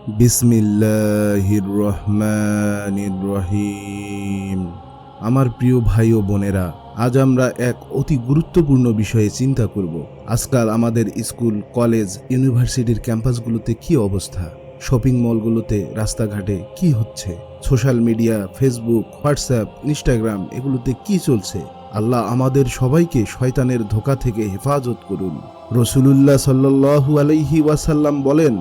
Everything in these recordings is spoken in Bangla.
বিসমিল্লাহির রহমানির রহিম। আমার প্রিয় ভাই ও বোনেরা, আজ আমরা এক অতি গুরুত্বপূর্ণ বিষয়ে চিন্তা করব। আজকাল আমাদের স্কুল, কলেজ, ইউনিভার্সিটির ক্যাম্পাসগুলোতে কি অবস্থা, শপিং মলগুলোতে, রাস্তাঘাটে কি হচ্ছে, social media, Facebook, WhatsApp, Instagram, এগুলোতে কি চলছে। আল্লাহ আমাদের সবাইকে শয়তানের ধোঁকা থেকে হেফাজত করুন। রাসূলুল্লাহ সাল্লাল্লাহু আলাইহি ওয়াসাল্লাম বলেন,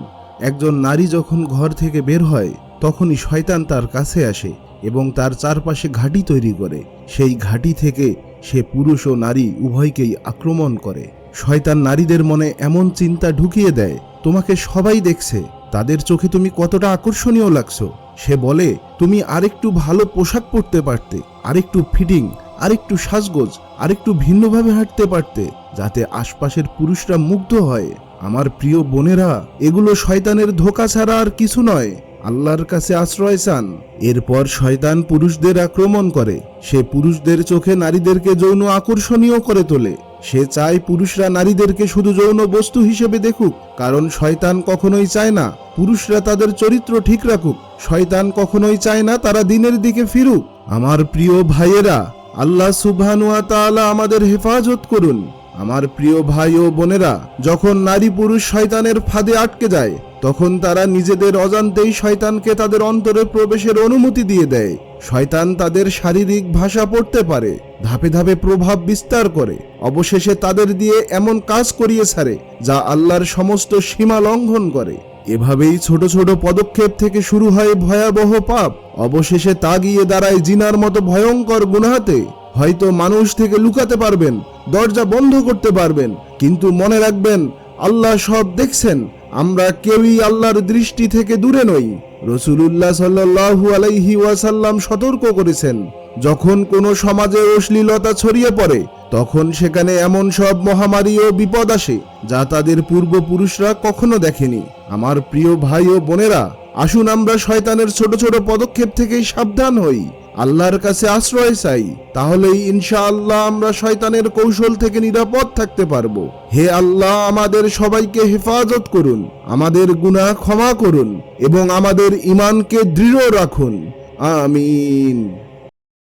একজন নারী যখন ঘর থেকে বের হয় তখনই শয়তান তার কাছে আসে এবং তার চারপাশে ঘাঁটি তৈরি করে। সেই ঘাঁটি থেকে সে পুরুষ ও নারী উভয়কেই আক্রমণ করে। শয়তান নারীদের মনে এমন চিন্তা ঢুকিয়ে দেয়, তোমাকে সবাই দেখছে, তাদের চোখে তুমি কতটা আকর্ষণীয় লাগছো। সে বলে, তুমি আরেকটু ভালো পোশাক পরতে পারতে, আরেকটু ফিটিং, আরেকটু সাজগোজ, আরেকটু ভিন্নভাবে হাঁটতে পারতে, যাতে আশপাশের পুরুষরা মুগ্ধ হয়। আমার প্রিয় বোনেরা, এগুলো শয়তানের ধোঁকা ছাড়া আর কিছু নয়। আল্লাহর কাছে আশ্রয় চান। এরপর শয়তান পুরুষদের আক্রমণ করে। সে পুরুষদের চোখে নারীদেরকে যৌন আকর্ষণীয় করে তোলে। সে চায় পুরুষরা নারীদেরকে শুধু যৌন বস্তু হিসেবে দেখুক, কারণ শয়তান কখনোই চায় না পুরুষরা তাদের চরিত্র ঠিক রাখুক। শয়তান কখনোই চায় না তারা দ্বীনের দিকে ফিরুক। আমার প্রিয় ভাইয়েরা, আল্লাহ সুবহানাহু ওয়া তাআলা আমাদের হেফাজত করুন। আমার প্রিয় ভাই ও বোনেরা, যখন নারী পুরুষ শয়তানের ফাঁদে আটকে যায়, তখন তারা নিজেদের অজান্তেই শয়তানকে তাদের অন্তরে প্রবেশের অনুমতি দিয়ে দেয়। শয়তান তাদের শারীরিক ভাষা পড়তে পারে, ধাপে ধাপে প্রভাব বিস্তার করে, অবশেষে তাদের দিয়ে এমন কাজ করিয়ে ছাড়ে যা আল্লাহর সমস্ত সীমা লঙ্ঘন করে। এভাবেই ছোট ছোট পদক্ষেপ থেকে শুরু হয় ভয়াবহ পাপ, অবশেষে তা গিয়ে দাঁড়ায় জিনার মতো ভয়ঙ্কর গুনাহতে। হয়তো মানুষ থেকে লুকাতে পারবেন, দরজা বন্ধ করতে পারবেন, কিন্তু মনে রাখবেন, আল্লাহ সব দেখছেন। আমরা কেউই আল্লাহর দৃষ্টি থেকে দূরে নই। রাসূলুল্লাহ সাল্লাল্লাহু আলাইহি ওয়াসাল্লাম সতর্ক করেছেন, যখন কোনো সমাজে অশ্লীলতা ছড়িয়ে পড়ে, তখন সেখানে এমন সব মহামারী ও বিপদ আসে যা তাদের পূর্বপুরুষরা কখনো দেখেনি। আমার প্রিয় ভাই ও বোনেরা, আসুন আমরা শয়তানের ছোট ছোট পদক্ষেপ থেকেই সাবধান হই, আল্লাহর কাছে আশ্রয় চাই। তাহলেই ইনশাআল্লাহ আমরা শয়তানের কৌশল থেকে নিরাপদ থাকতে পারবো। হে আল্লাহ, আমাদের সবাইকে হেফাজত করুন, আমাদের গুনাহ ক্ষমা করুন এবং আমাদের ঈমানকে দৃঢ় রাখুন। আমিন।